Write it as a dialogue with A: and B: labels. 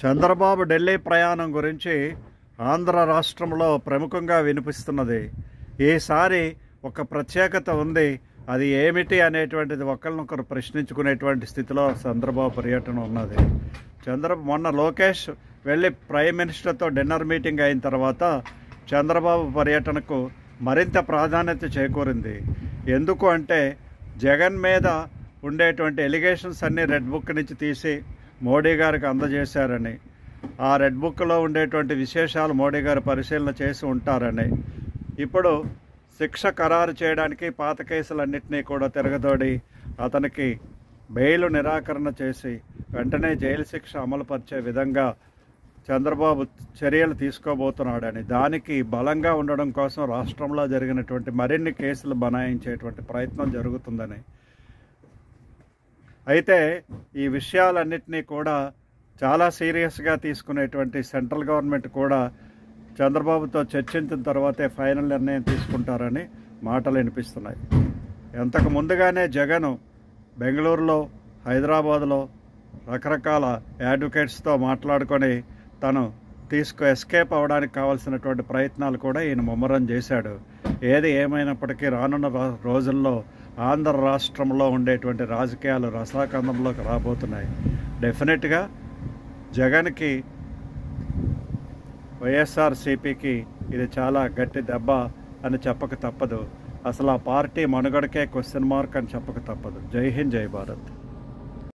A: చంద్రబాబు ఢిల్లీ ప్రయాణం గురించి ఆంధ్ర రాష్ట్రంలో ప్రముఖంగా వినిపిస్తున్నది. ఈసారి ఒక ప్రత్యేకత ఉంది. అది ఏమిటి అనేటువంటిది ఒకరినొకరు ప్రశ్నించుకునేటువంటి స్థితిలో చంద్రబాబు పర్యటన ఉన్నది. మొన్న లోకేష్ వెళ్ళి ప్రైమ్ మినిస్టర్తో డిన్నర్ మీటింగ్ అయిన తర్వాత చంద్రబాబు పర్యటనకు మరింత ప్రాధాన్యత చేకూరింది. ఎందుకు అంటే జగన్ మీద ఉండేటువంటి ఎలిగేషన్స్ అన్నీ రెడ్ బుక్ నుంచి తీసి మోడీ గారికి అందజేశారని, ఆ రెడ్ బుక్లో ఉండేటువంటి విశేషాలు మోడీ గారు పరిశీలన చేసి ఉంటారని, ఇప్పుడు శిక్ష ఖరారు చేయడానికి పాత కేసులన్నింటినీ కూడా తిరగదోడి అతనికి బెయిల్ నిరాకరణ చేసి వెంటనే జైలు శిక్ష అమలుపరిచే విధంగా చంద్రబాబు చర్యలు తీసుకోబోతున్నాడని, దానికి బలంగా ఉండడం కోసం రాష్ట్రంలో జరిగినటువంటి మరిన్ని కేసులు బనాయించేటువంటి ప్రయత్నం జరుగుతుందని. అయితే ఈ విషయాలన్నింటినీ కూడా చాలా సీరియస్గా తీసుకునేటువంటి సెంట్రల్ గవర్నమెంట్ కూడా చంద్రబాబుతో చర్చించిన తర్వాతే ఫైనల్ నిర్ణయం తీసుకుంటారని మాటలు వినిపిస్తున్నాయి. ఎంతకు ముందుగానే జగన్ బెంగళూరులో, హైదరాబాదులో రకరకాల అడ్వకేట్స్తో మాట్లాడుకొని తను ఎస్కేప్ అవ్వడానికి కావాల్సినటువంటి ప్రయత్నాలు కూడా ఈయన ముమ్మరం చేశాడు. ఏది ఏమైనప్పటికీ రానున్న రోజుల్లో ఆంధ్ర రాష్ట్రంలో ఉండేటువంటి రాజకీయాలు రసాకందంలోకి రాబోతున్నాయి. డెఫినెట్గా జగన్కి, వైఎస్ఆర్సీపీకి ఇది చాలా గట్టి దెబ్బ అని చెప్పక తప్పదు. అసలు ఆ పార్టీ మనుగడకే క్వశ్చన్ మార్క్ అని చెప్పక తప్పదు. జై హింద్, జై భారత్.